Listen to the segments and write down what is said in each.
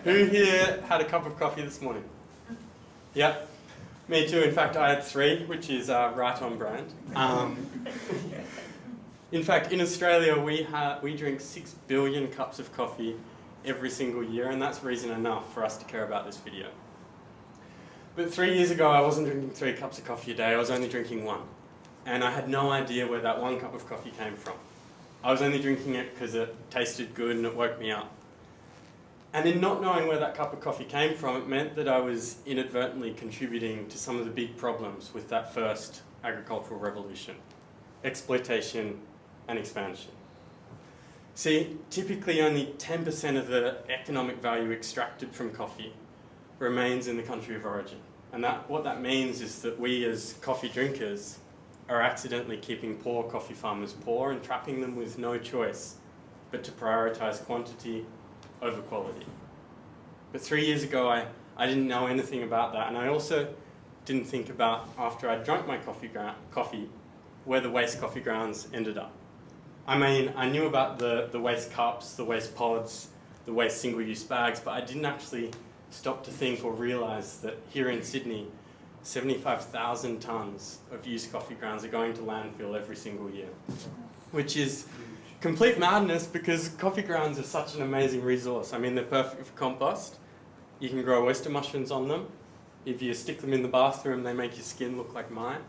Who here had a cup of coffee this morning? Yep, me too. In fact, I had 3, which is right on brand. In fact, in Australia, we drink 6 billion cups of coffee every single year, and that's reason enough for us to care about this video. But 3 years ago, I wasn't drinking 3 cups of coffee a day, I was only drinking 1. And I had no idea where that 1 cup of coffee came from. I was only drinking it because it tasted good and it woke me up. And in not knowing where that cup of coffee came from, it meant that I was inadvertently contributing to some of the big problems with that first agricultural revolution: exploitation and expansion. See, typically only 10% of the economic value extracted from coffee remains in the country of origin. And what that means is that we as coffee drinkers are accidentally keeping poor coffee farmers poor and trapping them with no choice but to prioritise quantity over quality. But 3 years ago I didn't know anything about that, and I also didn't think about, after I'd drunk my coffee, where the waste coffee grounds ended up. I mean, I knew about the waste cups, the waste pods, the waste single-use bags, but I didn't actually stop to think or realise that here in Sydney, 75,000 tonnes of used coffee grounds are going to landfill every single year, which is complete madness because coffee grounds are such an amazing resource. I mean, they're perfect for compost. You can grow oyster mushrooms on them. If you stick them in the bathroom, they make your skin look like mine.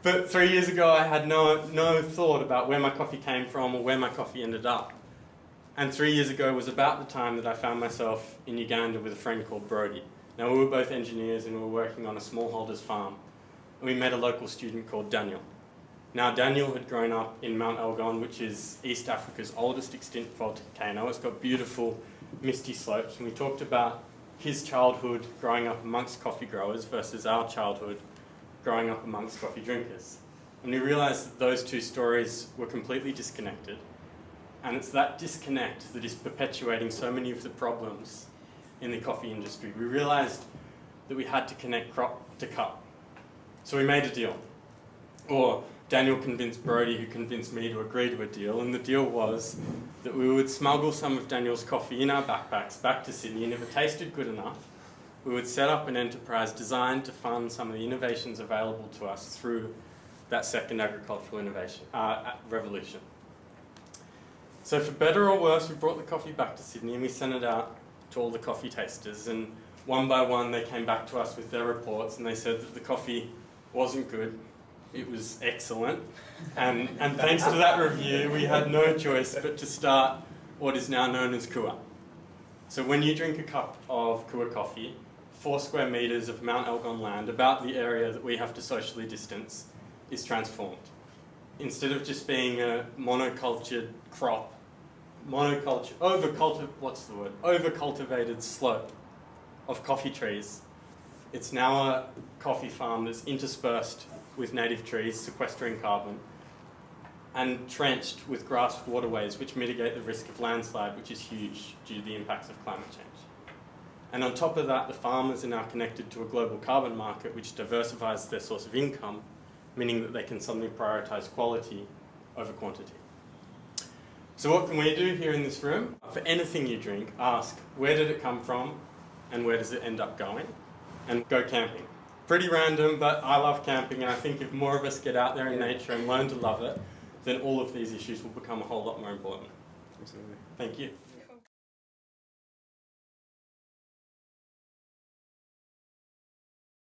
But 3 years ago, I had no thought about where my coffee came from or where my coffee ended up. And 3 years ago was about the time that I found myself in Uganda with a friend called Brody. Now, we were both engineers and we were working on a smallholder's farm. And we met a local student called Daniel. Now, Daniel had grown up in Mount Elgon, which is East Africa's oldest extinct volcano. It's got beautiful, misty slopes. And we talked about his childhood growing up amongst coffee growers versus our childhood growing up amongst coffee drinkers. And we realised that those two stories were completely disconnected. And it's that disconnect that is perpetuating so many of the problems in the coffee industry. We realised that we had to connect crop to cup. So we made a deal. Or Daniel convinced Brody, who convinced me to agree to a deal, and the deal was that we would smuggle some of Daniel's coffee in our backpacks back to Sydney, and if it tasted good enough, we would set up an enterprise designed to fund some of the innovations available to us through that second agricultural revolution. So for better or worse, we brought the coffee back to Sydney and we sent it out to all the coffee tasters, and one by one they came back to us with their reports and they said that the coffee wasn't good, it was excellent, and thanks to that review we had no choice but to start what is now known as Kua. So when you drink a cup of Kua coffee, 4 square metres of Mount Elgon land, about the area that we have to socially distance, is transformed. Instead of just being a monocultured crop, overcultivated slope of coffee trees, it's now a coffee farm that's interspersed with native trees, sequestering carbon, and trenched with grass waterways which mitigate the risk of landslide, which is huge due to the impacts of climate change. And on top of that, the farmers are now connected to a global carbon market which diversifies their source of income, meaning that they can suddenly prioritise quality over quantity. So what can we do here in this room? For anything you drink, ask where did it come from and where does it end up going? And go camping. Pretty random, but I love camping, and I think if more of us get out there in nature and learn to love it, then all of these issues will become a whole lot more important. Absolutely. Thank you.